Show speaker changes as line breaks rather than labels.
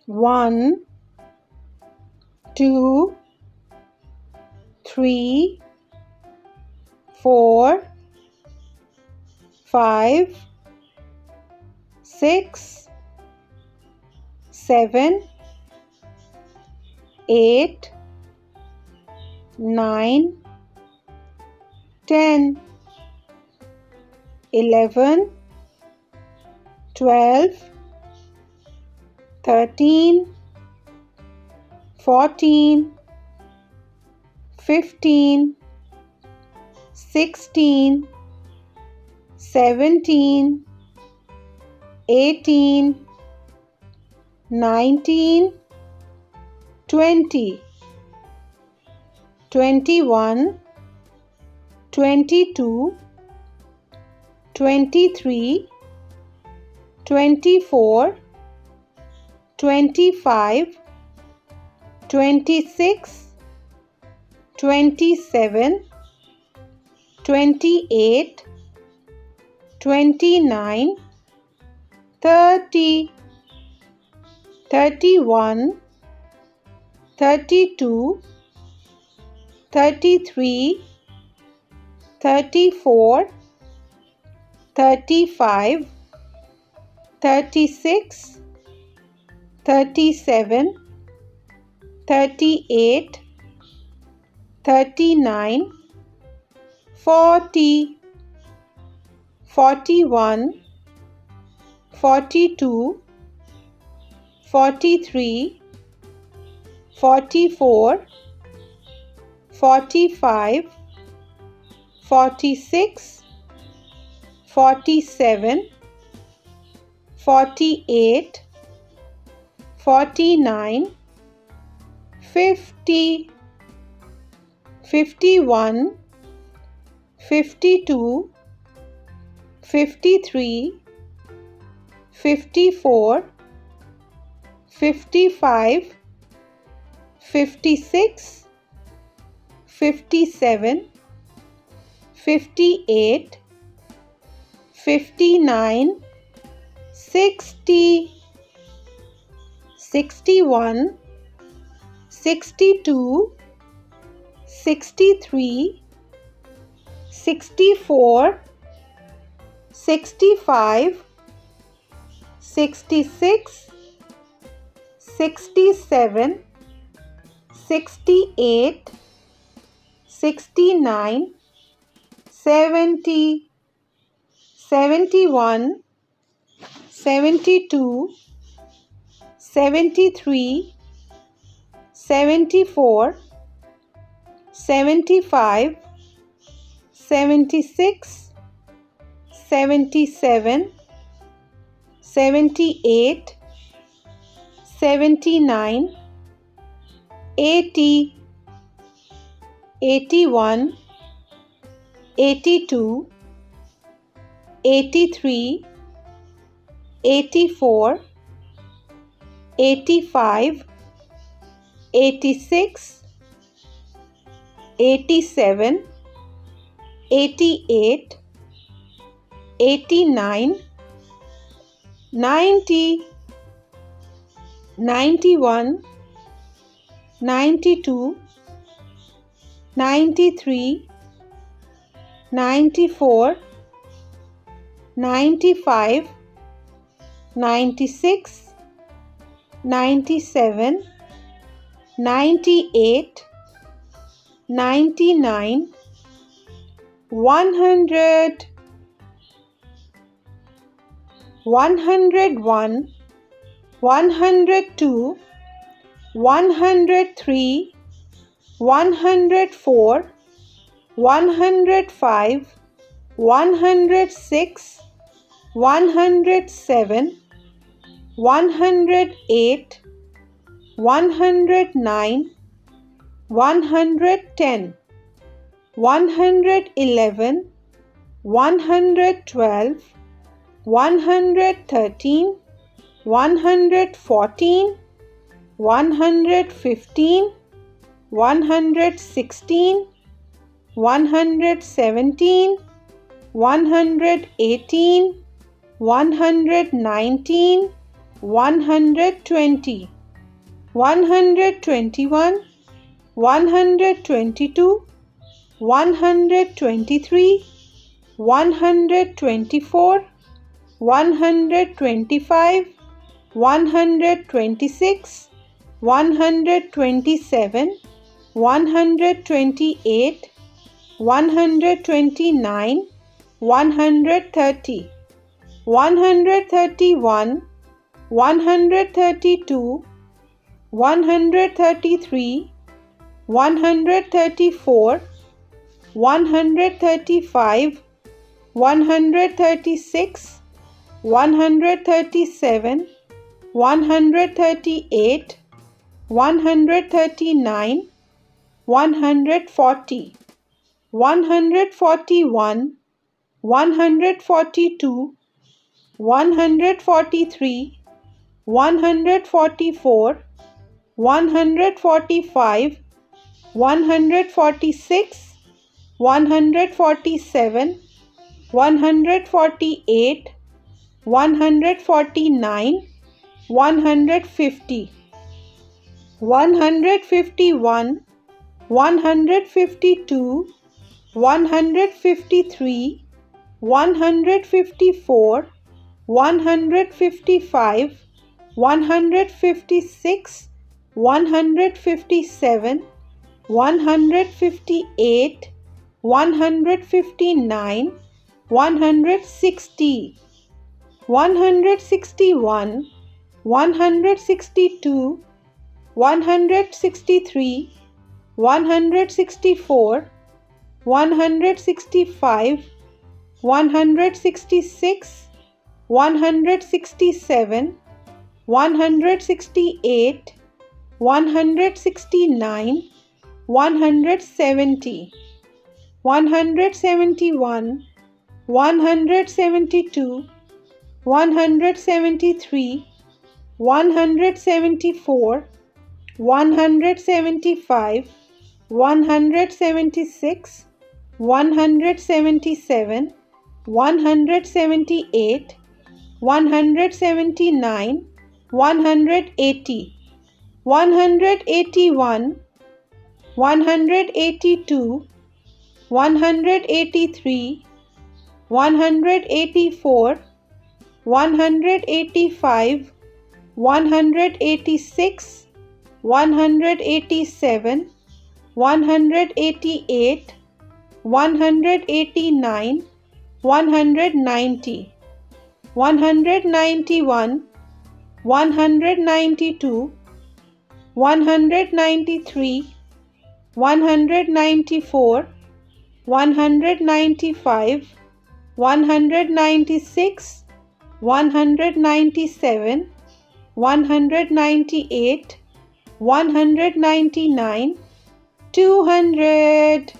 1, 2, 3, 4, 5, 6, 7, 8, 9, 10, 11, 12, 13, 14, 15, 16, 17, 18, 19, 20, 21, 22, 23, 24, 25, 26, 27, 28, 29, 30, 31, 32, 33, 34, 35, 36, 37, 38, 39, 40, 41, 42, 43, 44, 45, 46, 47, 48, 49, 50, 51, 52, 53, 54, 55, 56, 57, 58, 59, 60, 61, 62, 63, 64, 65, 66, 67, 68, 69, 70, 71, 72, 73, 74, 75, 76, 77, 78, 79, 80, 81, 82, 83, 84, 85, 86, 87, 88, 89, 90, 91, 92, 93, 94, 95, 96, 97, 98, 99, 100, 101, 102, 103, 104, 105, 106, 107, 108, 109, 110, 111, 112, 113, 114, 115, 116, 117, 118, 119, 120. 121, 122, 123, 124, 125, 126, 127, 128, 129, 130, 131, 132, 133, 134, 135, 136, 137, 138, 139, 140, 141, 142, 143, 144, 145, 146, 147, 148, 149, 150, 151, 152, 153, 154, 155, 156, 157, 158, 159, 160, 161, 162, 163, 164, 165, 166, 167, 168, 169, 170, 171, 172, 173, 174, 175, 176, 177, 178, 179, 180, 181, 182, 183, 184, 185, 186, 187, 188, 189, 190, 191, 192, 193, 194, 195, 196, 197, 198, 199, 200.